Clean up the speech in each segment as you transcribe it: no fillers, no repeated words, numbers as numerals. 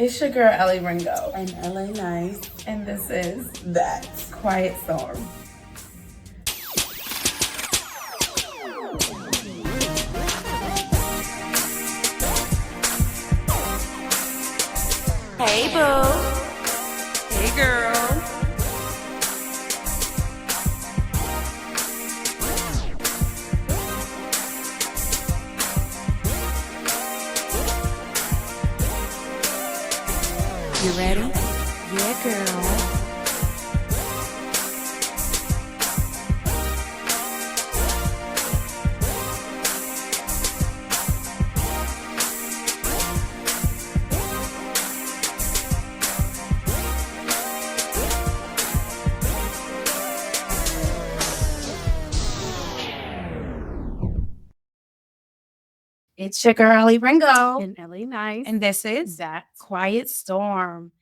It's your girl AliRenGo and La.Nice, and this is That Quiet Storm. Hey boo. Hey girl. You ready? Yeah, girl. It's your girl AliRenGo And La.Nice, and this is That Quiet Storm.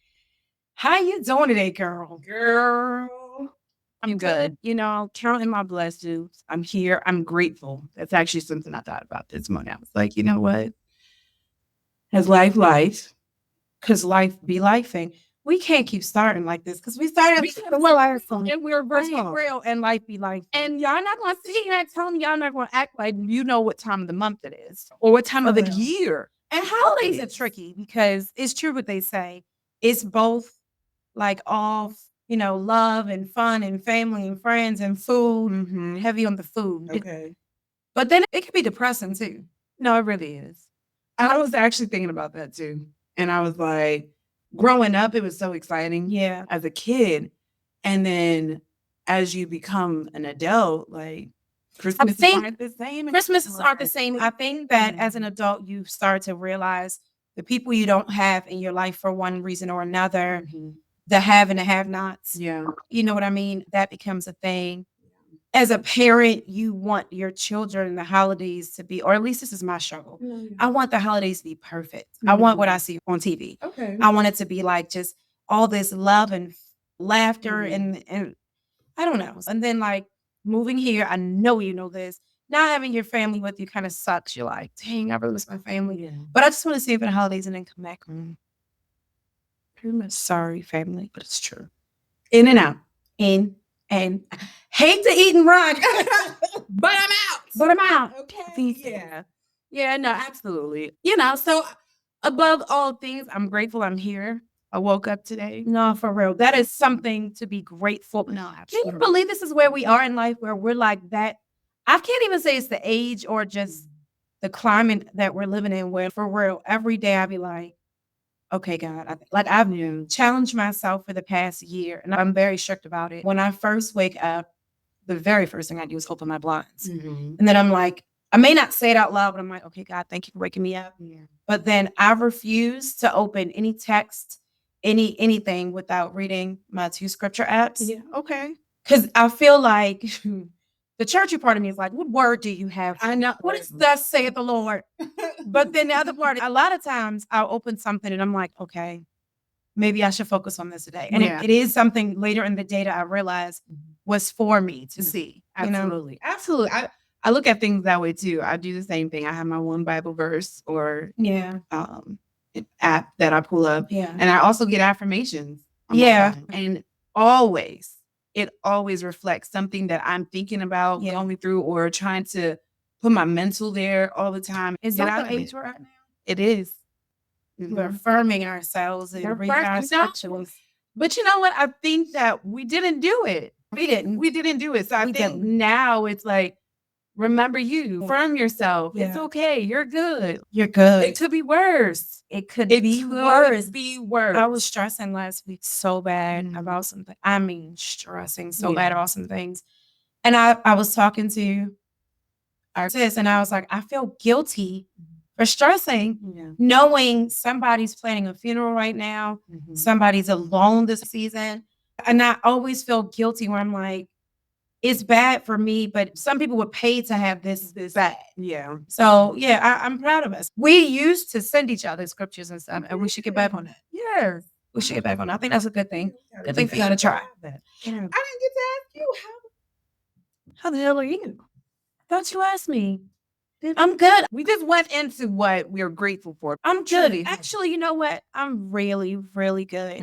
How you doing today, girl? girl. I'm good. You know, counting my blessings. I'm here. I'm grateful. That's actually something I thought about this morning. I was like, you know what? As life, because life be lifing. We can't keep starting like this because we started and we're real and life be life. And y'all not gonna sit here and tell me y'all not gonna act like you know what time of the month it is or what time of the year. And holidays are tricky because it's true what they say. It's both like all, love and fun and family and friends and food, heavy on the food. Okay. But then it can be depressing too. No, it really is. I was actually thinking about that too. And I was like, growing up, it was so exciting. Yeah. As a kid. And then as you become an adult, like Christmas aren't the same. Christmases aren't the same. I think that as an adult, you start to realize the people you don't have in your life for one reason or another, the have and the have nots. Yeah. You know what I mean? That becomes a thing. As a parent, you want your children the holidays to be, or at least this is my struggle. I want the holidays to be perfect. I want what I see on TV. Okay. I want it to be like just all this love and laughter and I don't know. And then like moving here, I know you know this. Not having your family with you kind of sucks. You're like, dang, I really miss my family. Yeah. But I just want to see it for the holidays and then come back home. Pretty much sorry, family, but it's true. In and out. In and hate to eat and run, But I'm out. but I'm out. Okay. Yeah. Yeah, no, absolutely. You know, so above all things, I'm grateful I'm here. I woke up today. No, for real. That is something to be grateful. No, Can absolutely. you believe this is where we are in life, where we're like that? I can't even say it's the age or just the climate that we're living in, where for real, every day I be like, okay, God, I've challenged myself for the past year and I'm very strict about it. When I first wake up, the very first thing I do is open my blinds. And then I'm like, I may not say it out loud, but I'm like, okay, God, thank you for waking me up. Yeah. But then I refuse to open any text, anything without reading my 2 scripture apps. Yeah. Okay. Because I feel like the churchy part of me is like, what word do you have? I know. What is thus saith the Lord? But then the other part, a lot of times I'll open something and I'm like, okay, maybe I should focus on this today. And Yeah. it is something later in the day that I realized was for me to see. Absolutely. Absolutely. I look at things that way too. I do the same thing. I have my one Bible verse or Yeah. an app that I pull up. Yeah. And I also get affirmations. on my Yeah. phone. And it always reflects something that I'm thinking about, going through, or trying to put my mental there all the time. Is Get that out the of age it. we're at now? It is. We're affirming ourselves and reading our scriptures. But you know what? I think that we didn't do it. We didn't. We didn't do it. So I We think didn't. now it's like, remember you, affirm yourself. It's Yeah. okay. You're good. You're good. It could be worse. It could It be could worse. be worse. I was stressing last week so bad about something. I mean, stressing so bad about some things. And I was talking to our sis and I was like, I feel guilty for stressing, knowing somebody's planning a funeral right now, somebody's alone this season. And I always feel guilty when I'm like, it's bad for me, but some people would pay to have this bad. Yeah. So yeah, I'm proud of us. We used to send each other scriptures and stuff, and we should get back on that. Yeah. We should get back on that. I think that's a good thing. Good thing for you to try. I didn't get to ask you How the hell are you? Don't you ask me? I'm good. We just went into what we're grateful for. I'm good. Actually, you know what? I'm really, really good.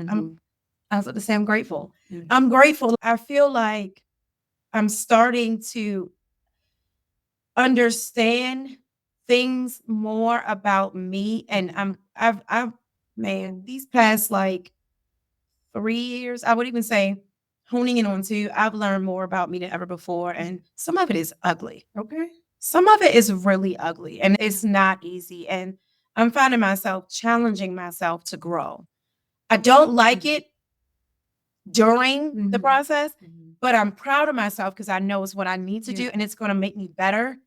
I was about to say I'm grateful. I'm grateful. I feel like I'm starting to understand things more about me. And I've man, these past like 3 years, I would even say honing in on 2, I've learned more about me than ever before. And some of it is ugly. Okay. Some of it is really ugly and it's not easy. And I'm finding myself challenging myself to grow. I don't like it during the process, but I'm proud of myself because I know it's what I need to do and it's going to make me better.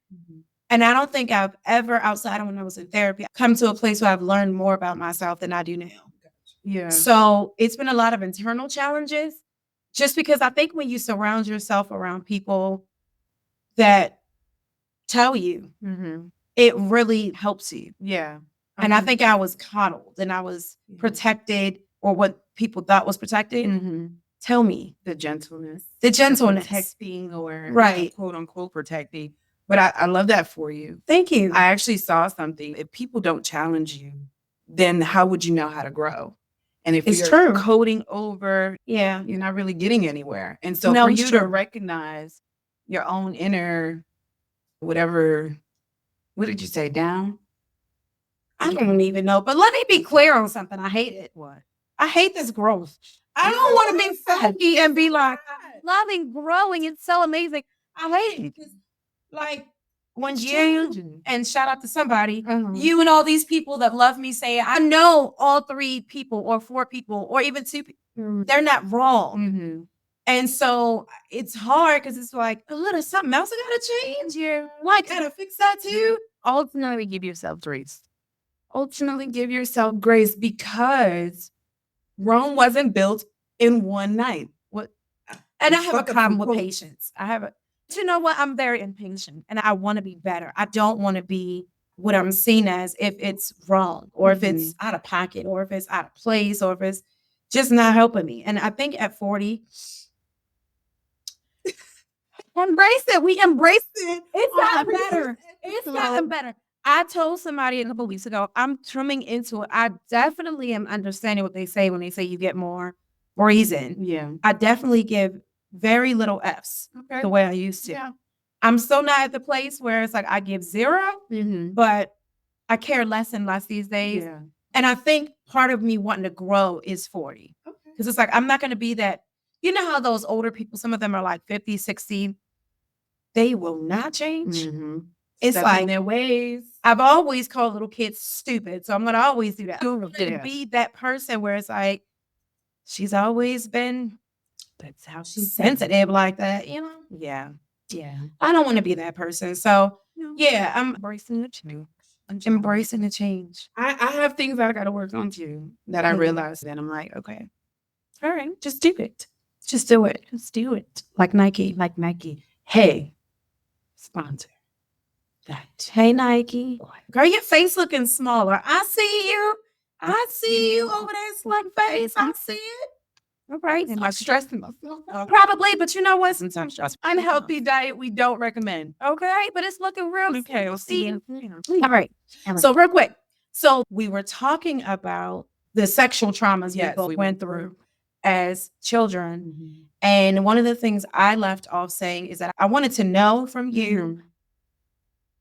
And I don't think I've ever, outside of when I was in therapy, come to a place where I've learned more about myself than I do now. Yeah. So it's been a lot of internal challenges just because I think when you surround yourself around people that tell you, it really helps you. Yeah. And I think I was coddled and I was protected, or what people thought was protected. Tell me. The gentleness. The gentleness. Protecting, or right. Quote unquote protecting. But I love that for you. Thank you. I actually saw something. If people don't challenge you, then how would you know how to grow? And if it's you're true. coding over, you're not really getting anywhere. And so for you to recognize your own inner, whatever, what did you say, down? I don't even know. But let me be clear on something. I hate it. What? I hate this growth. I don't want to be funky and be like, loving growing. It's so amazing. I hate it because, like, when you, and shout out to somebody, you and all these people that love me say, I know all 3 people or 4 people or even 2 people, they're not wrong. And so it's hard because it's like, a little something else I got to change here. Like, gotta fix that too. Ultimately, give yourself grace. Ultimately, give yourself grace because Rome wasn't built in one night. What? And I have a problem with patience. You know what? I'm very impatient and I want to be better. I don't want to be what I'm seen as if it's wrong or if it's out of pocket or if it's out of place or if it's just not helping me. And I think at 40, embrace it. We embrace it. It's gotten better. It's gotten better. I told somebody a couple weeks ago, I'm trimming into it. I definitely am understanding what they say when they say you get more reason. Yeah. I definitely give very little F's the way I used to. Yeah. I'm still not at the place where it's like I give 0, but I care less and less these days. Yeah. And I think part of me wanting to grow is 40. Because it's like, I'm not going to be that. You know how those older people, some of them are like 50, 60, they will not change. It's like their ways. I've always called little kids stupid. So I'm going to always do that. I'm going to be that person where it's like, she's always been, that's how she's sensitive like that, you know? Yeah. Yeah. I don't want to be that person. So yeah, I'm embracing the change. Embracing the change. I have things that I got to work on too that I realized that I'm like, okay, all right, just do it. Just do it. Just do it. Like Nike. Like Nike. Hey, sponsor that. Hey, Nike. Girl, your face looking smaller. I see you. I see you over there, slick face. I see it. All right. Am I stressing myself? Probably, but you know what? Sometimes stress. Unhealthy diet we don't recommend. Okay, but it's looking real. Okay, we'll see you. All right. So real quick. So we were talking about the sexual traumas we both went through as children. And one of the things I left off saying is that I wanted to know from you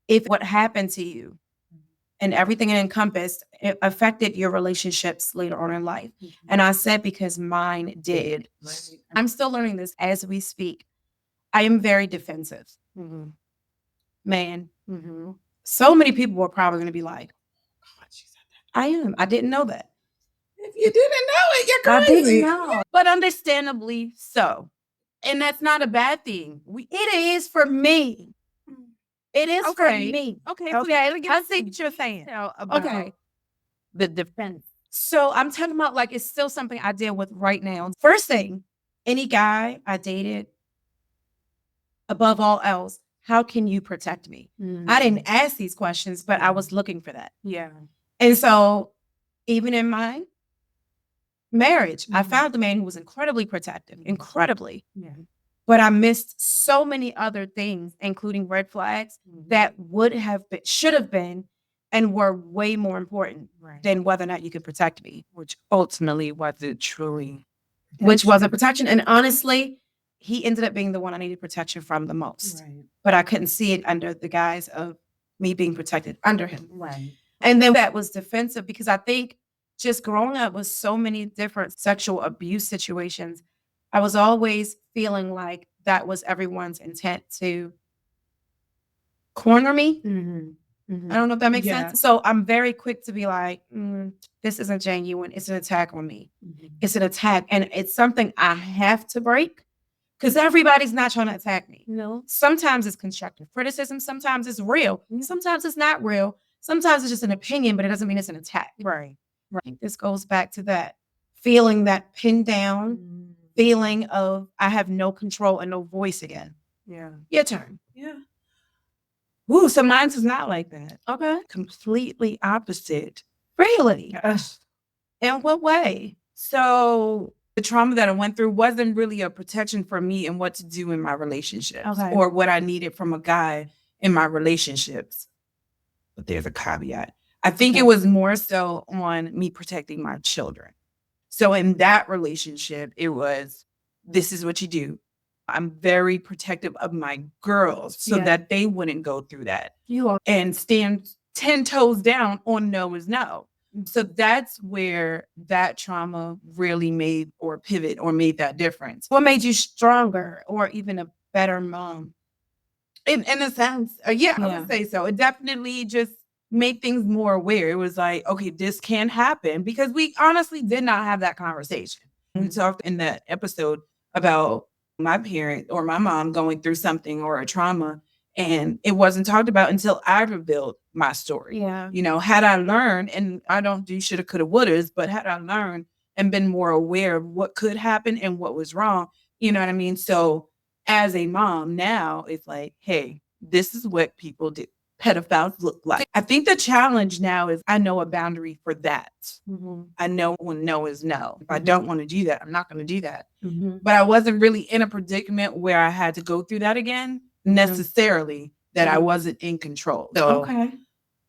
if what happened to you and everything it encompassed, it affected your relationships later on in life. And I said, because mine did. I'm still learning this as we speak. I am very defensive. Man. So many people were probably going to be like, oh, God, she said that. I am. I didn't know that. If you didn't know it, you're crazy. I didn't know. But understandably so. And that's not a bad thing. It is for me. It is for me. Okay. I see what you're saying. Okay. The defense. So I'm talking about like it's still something I deal with right now. First thing, any guy I dated, above all else, how can you protect me? I didn't ask these questions, but I was looking for that. Yeah. And so even in my marriage, I found a man who was incredibly protective, incredibly. Yeah. but I missed so many other things, including red flags that should have been, and were way more important than whether or not you could protect me. Which ultimately wasn't truly. Which wasn't protection. And honestly, he ended up being the one I needed protection from the most. But I couldn't see it under the guise of me being protected under him. And then that was defensive, because I think just growing up with so many different sexual abuse situations, I was always feeling like that was everyone's intent to corner me. I don't know if that makes sense. So I'm very quick to be like, this isn't genuine. It's an attack on me. It's an attack. And it's something I have to break, because everybody's not trying to attack me. No. Sometimes it's constructive criticism. Sometimes it's real. Sometimes it's not real. Sometimes it's just an opinion, but it doesn't mean it's an attack. Right. This goes back to that feeling, that pinned down feeling of I have no control and no voice again. Yeah. Your turn. Yeah. Ooh, so mine's is not like that. Okay. Completely opposite. Really? Yes. In what way? So the trauma that I went through wasn't really a protection for me and what to do in my relationships or what I needed from a guy in my relationships. But there's a caveat. I think it was more so on me protecting my children. So in that relationship, it was, this is what you do. I'm very protective of my girls so that they wouldn't go through that. And stand 10 toes down on no is no. So that's where that trauma really made that difference. What made you stronger or even a better mom? In a sense, I would say so. It definitely just made things more aware. It was like, okay, this can happen, because we honestly did not have that conversation. We talked in that episode about my parent or my mom going through something or a trauma, and it wasn't talked about until I revealed my story. Yeah. You know, had I learned, and I don't do shoulda, coulda, wouldas, but had I learned and been more aware of what could happen and what was wrong, you know what I mean? So as a mom now, it's like, hey, this is what people do. Pedophiles look like. I think the challenge now is I know a boundary for that. I know when no is no. If I don't want to do that, I'm not going to do that. But I wasn't really in a predicament where I had to go through that again necessarily, that I wasn't in control. So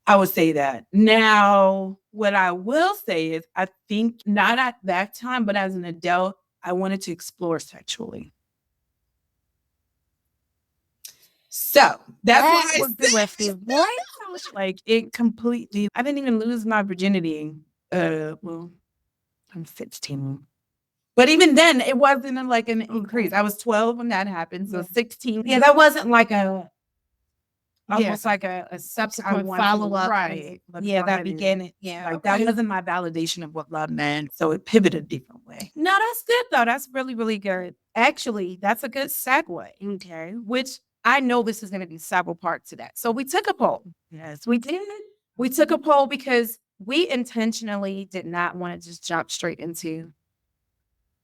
I would say that. Now, what I will say is I think not at that time, but as an adult, I wanted to explore sexually. So that's why I was like, it completely, I didn't even lose my virginity. Well, I'm 16. But even then, it wasn't like an increase. I was 12 when that happened. So 16. Yeah, that wasn't like almost like a subsequent follow-up. Right. That beginning. Yeah. Like that wasn't my validation of what love meant. So it pivoted a different way. No, that's good though. That's really, really good. Actually, that's a good segue. Okay. Which I know this is going to be several parts to that. So we took a poll. Yes, we did. We took a poll because we intentionally did not want to just jump straight into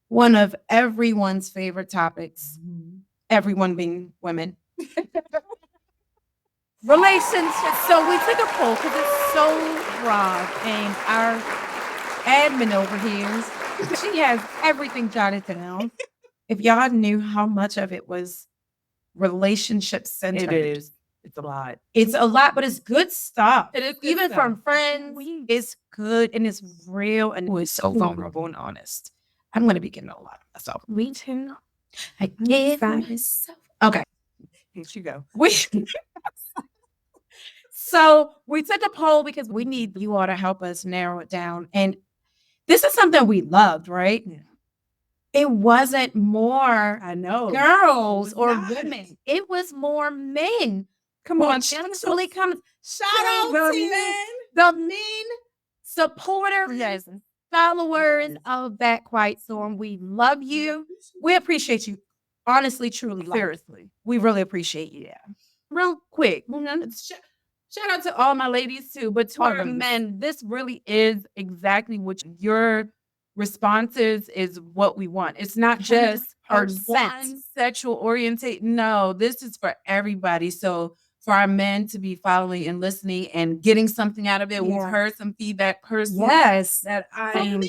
one of everyone's favorite topics, everyone being women. Relationships. So we took a poll because it's so broad, and our admin over here, she has everything jotted down. If y'all knew how much of it was relationship centered. It is. It's a lot. It's a lot, but it's good stuff. It is good even stuff. From friends. It's good and it's real and it's so vulnerable and honest. I'm going to be getting a lot of myself. Me too. I get myself. Okay. Here you go. So we took a poll because we need you all to help us narrow it down. And this is something we loved, right? Yeah. It wasn't more girls or women. It was more men. Come on. Shout out to the men supporters, followers of That Quiet Storm. We love you. We appreciate you. Honestly, truly. Seriously. We really appreciate you. Yeah. Real quick. Shout out to all my ladies too. But to our men, this really is exactly what your responses is what we want. It's not just one sexual orientation. No, this is for everybody. So for our men to be following and listening and getting something out of it. We've heard some feedback personally. Yes. That I am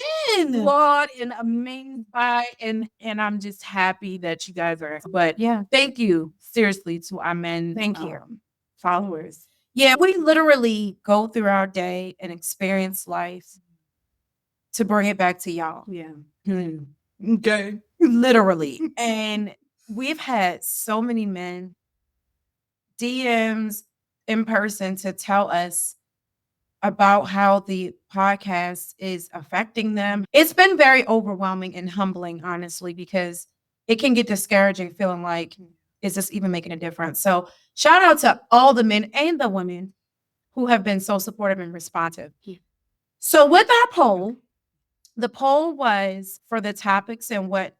flawed and amazed by, and I'm just happy that you guys are. But thank you seriously to our men. Thank you. Followers. Yeah, we literally go through our day and experience life to bring it back to y'all. Yeah. Okay. Literally. And we've had so many men DMs in person to tell us about how the podcast is affecting them. It's been very overwhelming and humbling, honestly, because it can get discouraging feeling like, is this even making a difference? So shout out to all the men and the women who have been so supportive and responsive. So with our poll, the poll was for the topics and what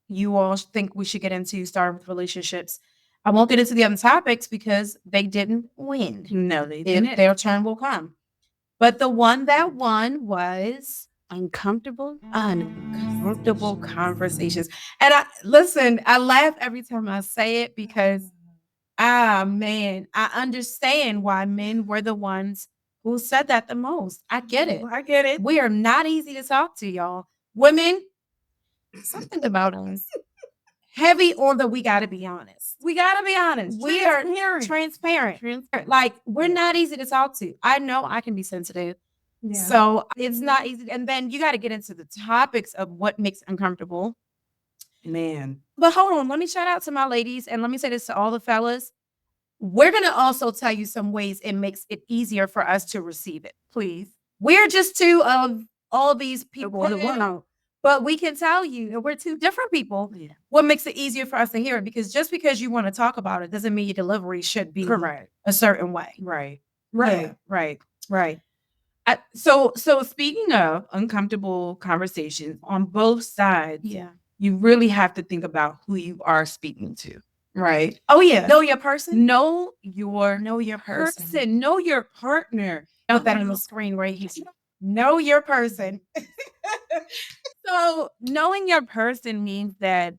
you all think we should get into, starting with relationships. I won't get into the other topics because they didn't win. No, they didn't. Their turn will come. But the one that won was uncomfortable conversations. And I laugh every time I say it because, man, I understand why men were the ones who said that the most. I get it. I get it. We are not easy to talk to, y'all. Women, something about us. Heavy on the we got to be honest. We got to be honest. We are transparent. Like, we're not easy to talk to. I know I can be sensitive. Yeah. So it's not easy. And then you got to get into the topics of what makes uncomfortable. Man. But hold on. Let me shout out to my ladies. And let me say this to all the fellas. We're going to also tell you some ways it makes it easier for us to receive it. Please. We're just two of all these people in the world. But we can tell you that we're two different people. Yeah. What makes it easier for us to hear it? Because just because you want to talk about it doesn't mean your delivery should be a certain way. Right. So speaking of uncomfortable conversations on both sides, you really have to think about who you are speaking to. Right. Oh, yeah. Know your person. Know your person. Know your partner. Note that on the screen right here. Know your person. So knowing your person means that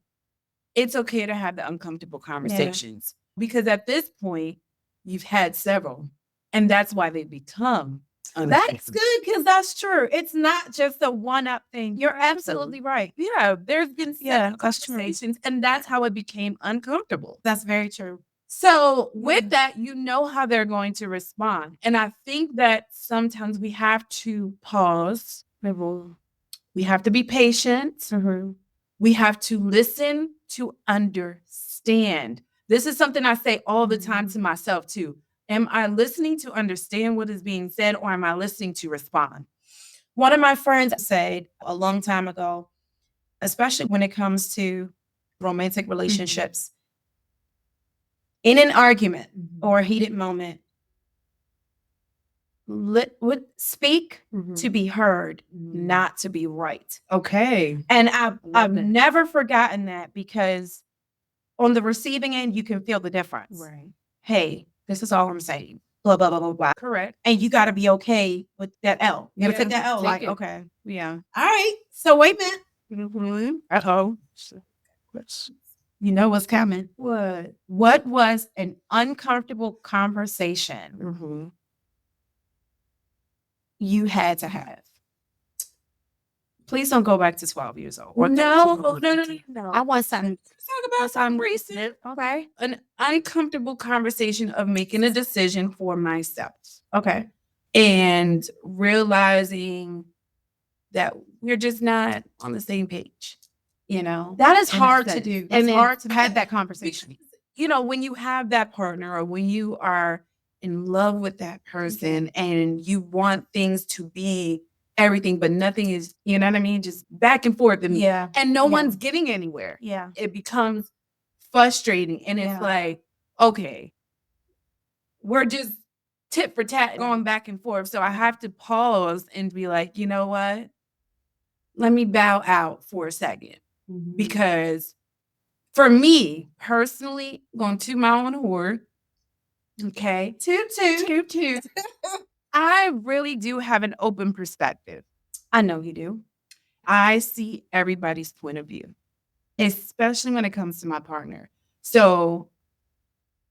it's okay to have the uncomfortable conversations because at this point you've had several, and that's why they become uncomfortable. That's good because that's true. It's not just a one-up thing. You're absolutely right. Yeah, there's been conversations, and that's how it became uncomfortable. That's very true. So with that, you know how they're going to respond, and I think that sometimes we have to pause. We have to be patient. Mm-hmm. We have to listen to understand. This is something I say all the time to myself too. Am I listening to understand what is being said, or am I listening to respond? One of my friends said a long time ago, especially when it comes to romantic relationships, in an argument or a heated moment, would speak to be heard, not to be right. Okay. And I've never forgotten that because on the receiving end, you can feel the difference. Right. Hey, this is all I'm saying. Blah, blah, blah, blah, blah. Correct. And you got to be okay with that L. You got to take that L. Like, okay. Yeah. All right. So wait a minute. Uh-oh. You know what's coming. What? What was an uncomfortable conversation you had to have? Please don't go back to 12 years old. No. I want something. Let's talk about something recent. Okay. An uncomfortable conversation of making a decision for myself. Okay. And realizing that we're just not on the same page. You know? That is hard to do. And it's hard to have that conversation. You know, when you have that partner or when you are in love with that person and you want things to be everything, but nothing is, you know what I mean? Just back and forth. And no one's getting anywhere. Yeah. It becomes frustrating. And it's like, okay, we're just tit for tat going back and forth. So I have to pause and be like, you know what? Let me bow out for a second. Because for me personally, going to my own horn, okay, toot. I really do have an open perspective. I know you do. I see everybody's point of view, especially when it comes to my partner. So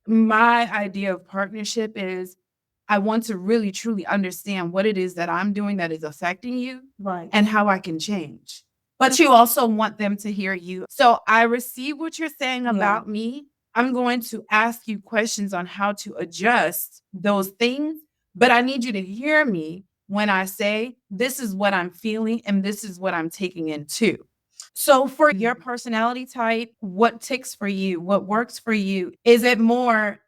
my idea of partnership is I want to really truly understand what it is that I'm doing that is affecting you, Right. and how I can change. But you also want them to hear you. So I receive what you're saying about me. I'm going to ask you questions on how to adjust those things, but I need you to hear me when I say, this is what I'm feeling and this is what I'm taking in too. So for your personality type, what ticks for you? What works for you? Is it more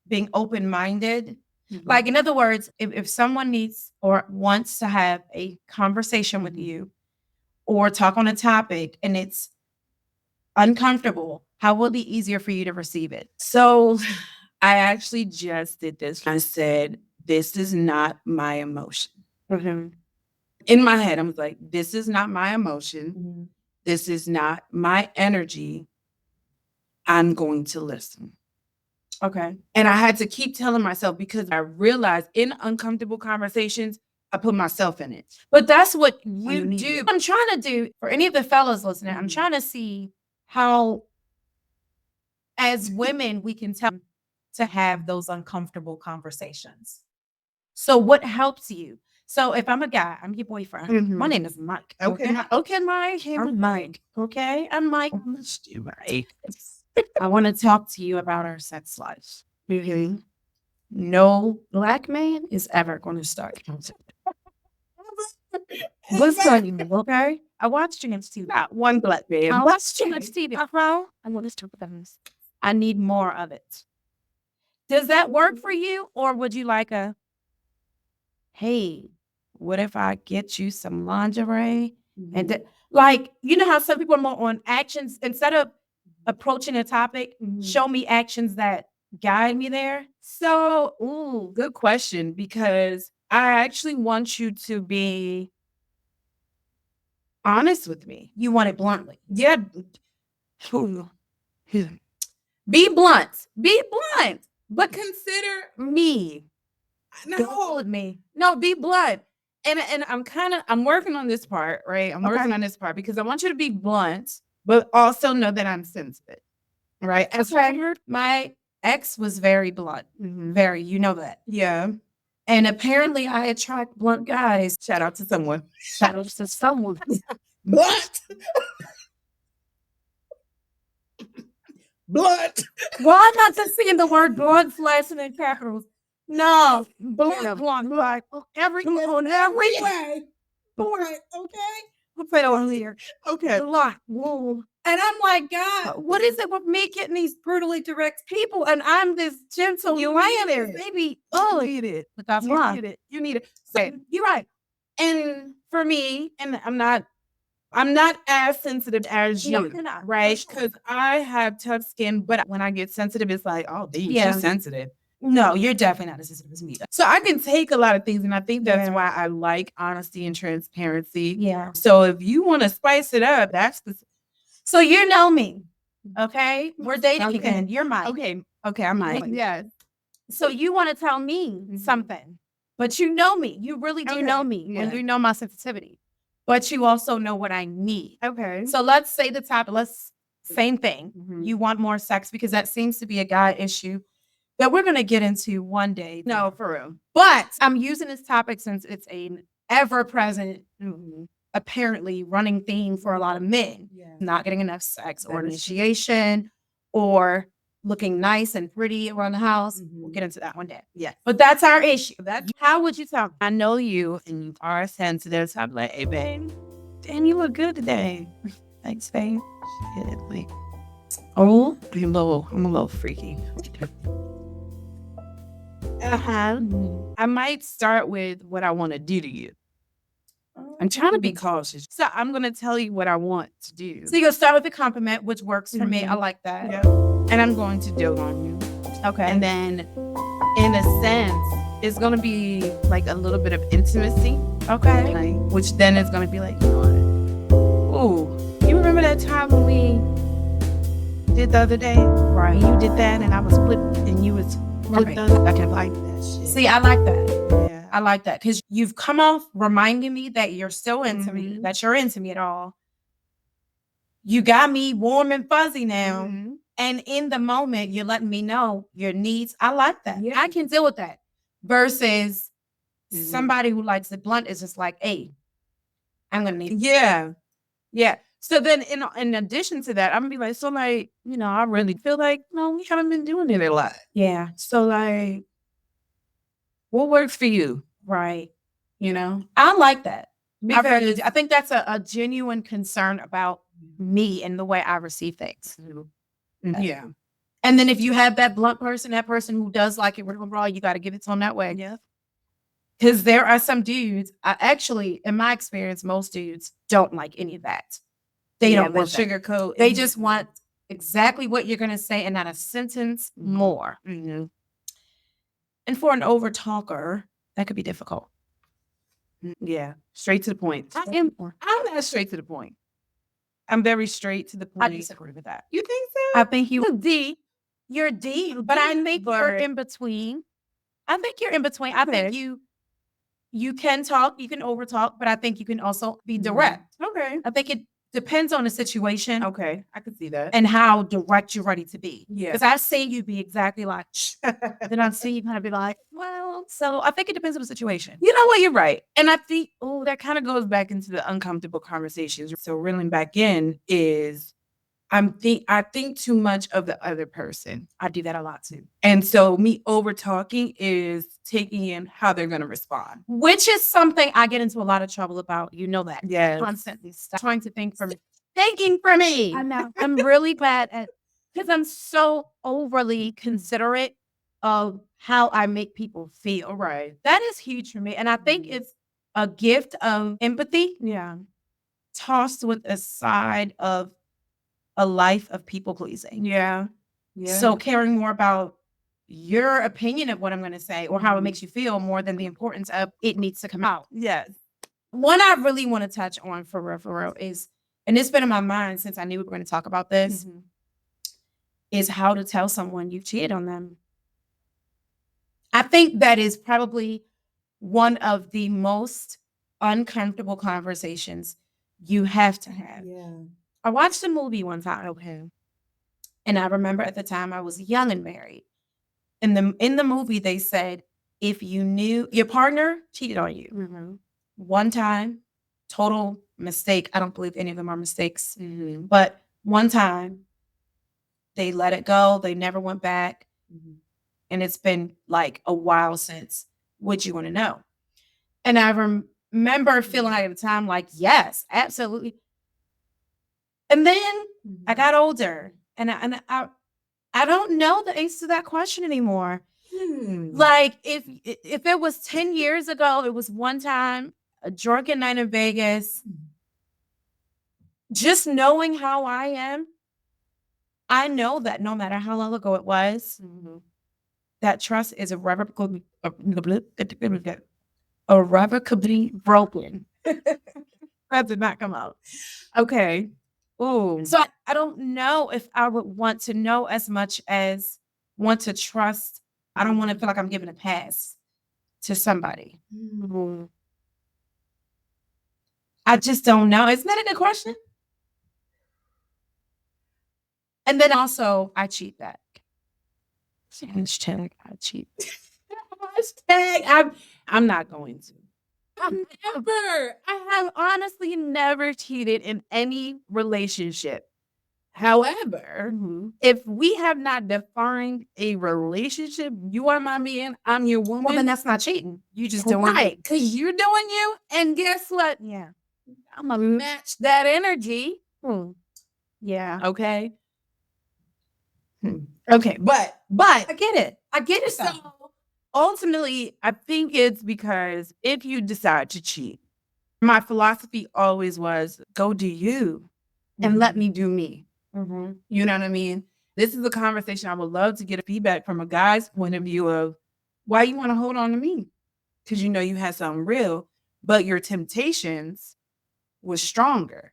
being open-minded? Like, in other words, if someone needs or wants to have a conversation with you or talk on a topic and it's uncomfortable, how will it be easier for you to receive it? So I actually just did this. I said, this is not my emotion. In my head, I was like, this is not my emotion. This is not my energy. I'm going to listen. Okay. And I had to keep telling myself because I realized in uncomfortable conversations, I put myself in it. But that's what you do. I'm trying to do for any of the fellas listening, I'm trying to see how, as women, we can tell to have those uncomfortable conversations. So what helps you? So if I'm a guy, I'm your boyfriend. My name is Mike. Okay. Okay, Mike. I'm Mike. Okay. I'm Mike. Mike. I want to talk to you about our sex life. No Black man is ever going to start. What's funny, okay? I watched you on TV. Not one Black man. I watched you on TV. I want to talk about this. I need more of it. Does that work for you? Or would you like a, hey, what if I get you some lingerie? And like, you know how some people are more on actions instead of approaching a topic, show me actions that guide me there. So, good question, because I actually want you to be honest with me. You want it bluntly. Yeah. Be blunt. Be blunt. But consider me. Go with me. No, be blunt. And I'm working on this part, right? I'm working on this part because I want you to be blunt, but also know that I'm sensitive. Right? As I heard, my ex was very blunt. Very, you know that. Yeah. And apparently I attract blunt guys. Shout out to someone. Shout out to someone. Blunt. Blunt. Why not just seeing the word blunt flashing in capitals? No, blunt, like on every way. Blunt, okay? We'll put it on here. Okay. Blunt. Whoa. And I'm like, God, what is it with me getting these brutally direct people? And I'm this gentle, baby. Oh, you need it. But that's You why. need it. You need it. So, you're right. And for me, and I'm not as sensitive as you, you're not. right? Because I have tough skin, but when I get sensitive, it's like, oh, she's sensitive. No, you're definitely not as sensitive as me. So I can take a lot of things, and I think that's why I like honesty and transparency. Yeah. So if you want to spice it up, that's the. So you know me, okay? We're dating again. You're mine. Okay, I'm Mike. Yes. So you want to tell me something, but you know me. You really do know me, and you know my sensitivity. But you also know what I need. Okay. So let's say the topic. Same thing. You want more sex because that seems to be a guy issue that we're going to get into one day. No, for real. But I'm using this topic since it's an ever-present, apparently running theme for a lot of men. Not getting enough sex or initiation or looking nice and pretty around the house. We'll get into that one day. Yeah. But that's our issue. How would you tell me? I know you, and you are sensitive. So I'm like, hey, babe, damn, you look good today. Thanks, babe. Shit, like, Oh, I'm a little freaky. I might start with what I want to do to you. I'm trying to be cautious. So I'm going to tell you what I want to do. So you're going to start with a compliment, which works for me. I like that. Yeah. And I'm going to dote on you. Okay. And then, in a sense, it's going to be like a little bit of intimacy. Okay. Like, which then is going to be like, you know what? Ooh, you remember that time when we did the other day? Right. And you did that, and I was flipped, and you was flipped. I can like that shit. See, I like that. Yeah. I like that because you've come off reminding me that you're still into me, that you're into me at all. You got me warm and fuzzy now. And in the moment, you're letting me know your needs. I like that. Yeah. I can deal with that. Versus somebody who likes it blunt is just like, hey, I'm gonna need. Yeah. Yeah. So then in addition to that, I'm gonna be like, so like, I really feel like, no, we haven't been doing it a lot. Yeah. So like, what works for you? Right. I like that. Because I think that's a genuine concern about me and the way I receive things. Yeah. And then if you have that blunt person, that person who does like it raw, you got to give it to them that way. Yeah. Because there are some dudes, actually, in my experience, most dudes don't like any of that. They don't want sugarcoat. They just want exactly what you're going to say and not a sentence more. Mm-hmm. And for an over talker, that could be difficult. Yeah. Straight to the point. I'm not straight to the point. I'm very straight to the point. I disagree with that. You think so? I think you're D, but I think you're in between. I think you're in between. I think you can talk, you can over talk, but I think you can also be direct. Okay. I think it depends on the situation. Okay. I could see that. And how direct you're ready to be. Yeah. Because I've seen you be exactly like, then I've seen you kind of be like, well, so I think it depends on the situation. You know what? You're right. And I think, that kind of goes back into the uncomfortable conversations. So reeling back in is I think too much of the other person. I do that a lot too. And so me over talking is taking in how they're going to respond. Which is something I get into a lot of trouble about. You know that. Yeah. Constantly trying to think for me. Thinking for me. I know. I'm really bad at, because I'm so overly considerate of how I make people feel. Right. That is huge for me. And I think it's a gift of empathy. Yeah. Tossed with a side of a life of people pleasing. Yeah. So caring more about your opinion of what I'm going to say or how it makes you feel more than the importance of it needs to come out. Yes. One I really want to touch on for real is, and it's been in my mind since I knew we were going to talk about this, is how to tell someone you've cheated on them. I think that is probably one of the most uncomfortable conversations you have to have. Yeah. I watched a movie one time, and I remember at the time I was young and married. In the movie, they said, if you knew your partner cheated on you one time, total mistake. I don't believe any of them are mistakes, but one time they let it go. They never went back. And it's been like a while since. Would you want to know? And I remember feeling like at the time, like, yes, absolutely. And then I got older, and I don't know the answer to that question anymore. Like if it was 10 years ago, it was one time, a drunken night in Vegas. Just knowing how I am, I know that no matter how long ago it was, that trust is irrevocably broken. That did not come out. Okay. Oh. So I don't know if I would want to know as much as want to trust. I don't want to feel like I'm giving a pass to somebody. I just don't know. Isn't that a good question? And then also, I cheat back. Hashtag I cheat. Hashtag I'm not going to. I have honestly never cheated in any relationship. However, if we have not defined a relationship, you are my man, I'm your woman. Well, then that's not cheating. You just doing right, because you're doing you, and guess what? Yeah, I'm gonna match that energy. Yeah. Okay. Okay, but I get it. So ultimately, I think it's because if you decide to cheat, my philosophy always was go do you and let me do me. You know what I mean? This is a conversation I would love to get a feedback from a guy's point of view of why you want to hold on to me. Because you know you had something real, but your temptations was stronger.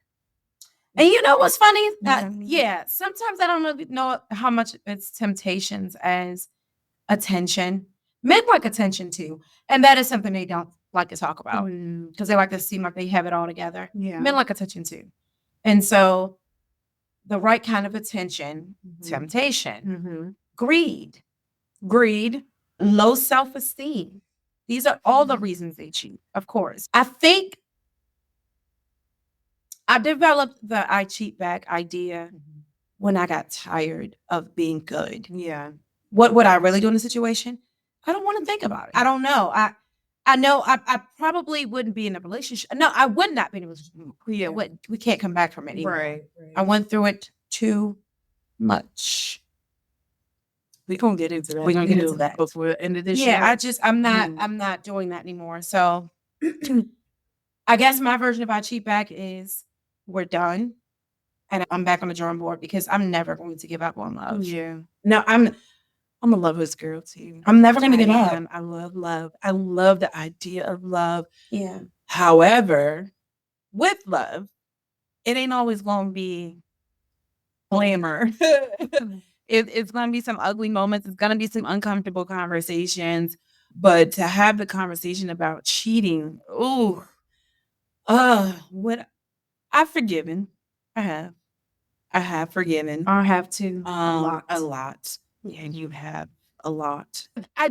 And you know what's funny? Sometimes I don't know how much it's temptations as attention. Men like attention too. And that is something they don't like to talk about because they like to seem like they have it all together. Yeah. Men like attention too. And so the right kind of attention, temptation, greed, low self-esteem. These are all the reasons they cheat, of course. I think I developed the I cheat back idea when I got tired of being good. Yeah. What would I really do in the situation? I don't want to think about it. I don't know. I know I probably wouldn't be in a relationship. No, I would not be in a relationship. Yeah, we can't come back from it anymore. Right. I went through it too much. We're gonna get into that. We're gonna get into that before the end of this Yeah, show. I'm not doing that anymore. So I guess my version of I cheat back is we're done. And I'm back on the drawing board because I'm never going to give up on love. Yeah. No, I'm a lover's girl too. I'm never gonna give up. I love love. I love the idea of love. Yeah. However, with love, it ain't always gonna be glamour. It's gonna be some ugly moments. It's gonna be some uncomfortable conversations. But to have the conversation about cheating, what I've forgiven. I have forgiven. I have to. A lot. Yeah, you have a lot. I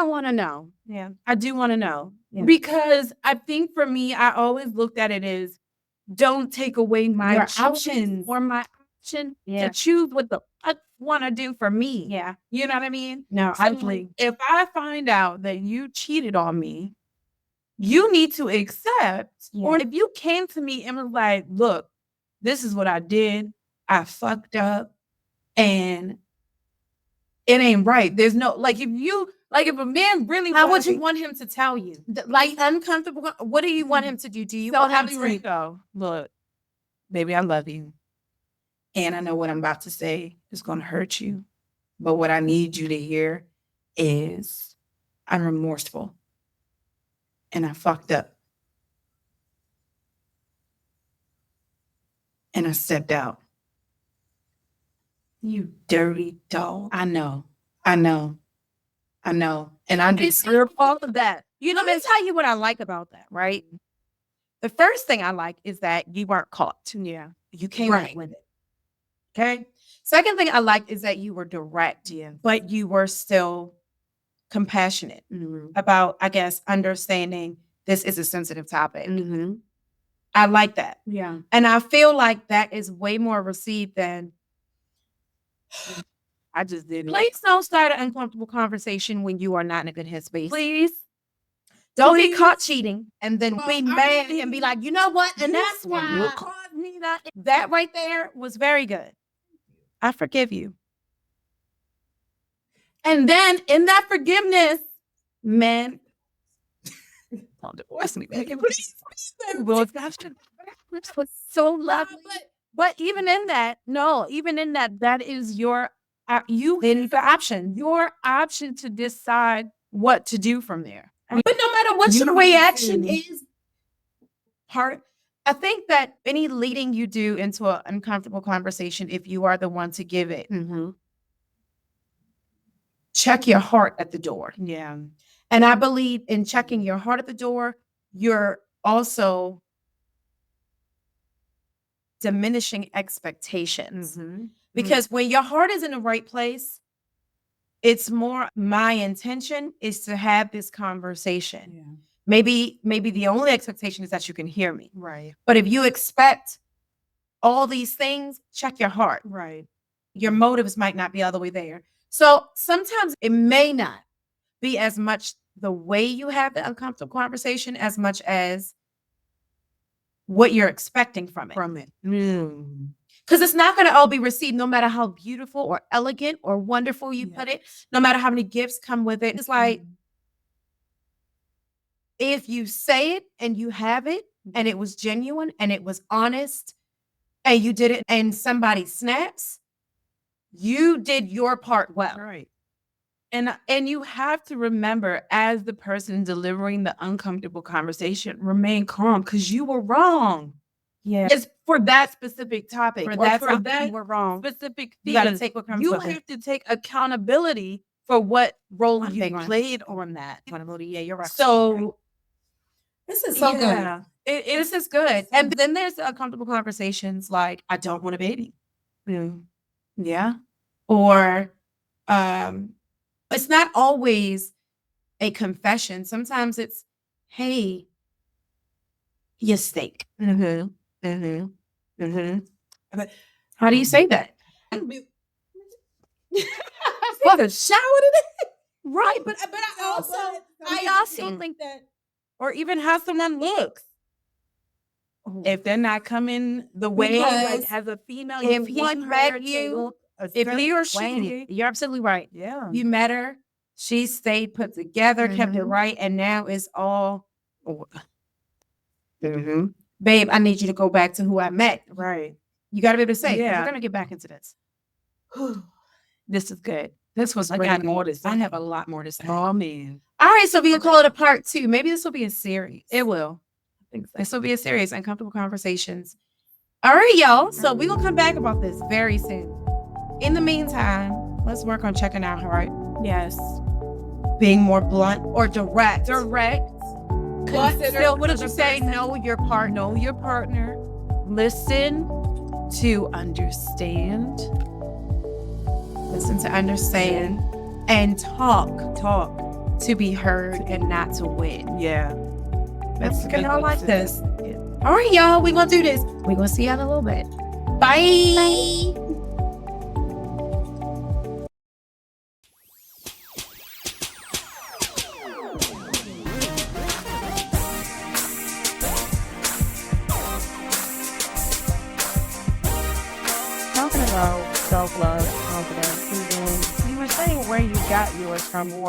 want to know. Yeah. I do want to know. Yeah. Because I think for me, I always looked at it as don't take away my Your options or my option to choose what the fuck want to do for me. Yeah. You know what I mean? No, So if I find out that you cheated on me, you need to accept. Yeah. Or if you came to me and was like, look, this is what I did. I fucked up and it ain't right. There's no, like, if a man really, how would you want him to tell you? Like uncomfortable. What do you want him to do? Do you want him to go, look, baby, I love you. And I know what I'm about to say is going to hurt you. But what I need you to hear is I'm remorseful. And I fucked up. And I stepped out. You dirty dog. I know. And I deserve all of that. Let me tell you what I like about that, right? The first thing I like is that you weren't caught. Yeah. You came right with it. Okay. Second thing I like is that you were direct, but you were still compassionate about, I guess, understanding this is a sensitive topic. I like that. Yeah. And I feel like that is way more received than I just did it. Please don't start an uncomfortable conversation when you are not in a good headspace. Please. Don't get caught cheating and then be mad and be like, you know what? And that's why caused me that right there was very good. I forgive you. And then in that forgiveness, man, don't divorce me, baby. Which was so lovely. But even in that, that is your your option to decide what to do from there. But no matter what your reaction is, I think that any leading you do into an uncomfortable conversation, if you are the one to give it, check your heart at the door. Yeah. And I believe in checking your heart at the door, you're also diminishing expectations. Because when your heart is in the right place, it's more my intention is to have this conversation. Yeah. Maybe the only expectation is that you can hear me. Right. But if you expect all these things, check your heart. Right. Your motives might not be all the way there. So sometimes it may not be as much the way you have the uncomfortable conversation as much as what you're expecting from it. Because it's not going to all be received, no matter how beautiful or elegant or wonderful you put it, no matter how many gifts come with it. It's like, if you say it and you have it and it was genuine and it was honest and you did it and somebody snaps, you did your part well. Right. And you have to remember, as the person delivering the uncomfortable conversation, remain calm because you were wrong. Yeah. It's for that specific topic. For that you were wrong. Specific thing. You got to take what comes You with it. have to take accountability for what role One you big played on that. Yeah, you're right. So this is so good. This is good. And then there's uncomfortable conversations like, I don't want a baby. Yeah. Or it's not always a confession. Sometimes it's, hey, you stink. Mm-hmm. Mm-hmm. Mm-hmm. How do you say that? What a shower today. Right, but I also think that, Or even how someone looks. If they're not coming the way, like Because as a female, if you he want her met to you, look a if certain he or way. she, you're absolutely right. Yeah. You met her, she stayed put together, kept it right, and now it's all, Mm-hmm. babe, I need you to go back to who I met. Right. You got to be able to say, Yeah. we're going to get back into this. This is good. This was I great. got more to say. I have a lot more to say. Oh, man. All right, so we can call it a part 2. Maybe this will be a series. It will. This will be a series, Uncomfortable Conversations. All right, y'all. So we will come back about this very soon. In the meantime, let's work on checking out her, right? Yes. Being more blunt or direct. Direct. Still, what did you say? Know your partner. Know your partner. Listen to understand. Listen to understand. And talk. Talk to be heard and not to win. Yeah. That's good. I like this. Yeah. All right, y'all. We're going to do this. We're going to see you in a little bit. Bye. Bye. Talking about self-love, confidence, you were saying where you got yours from, or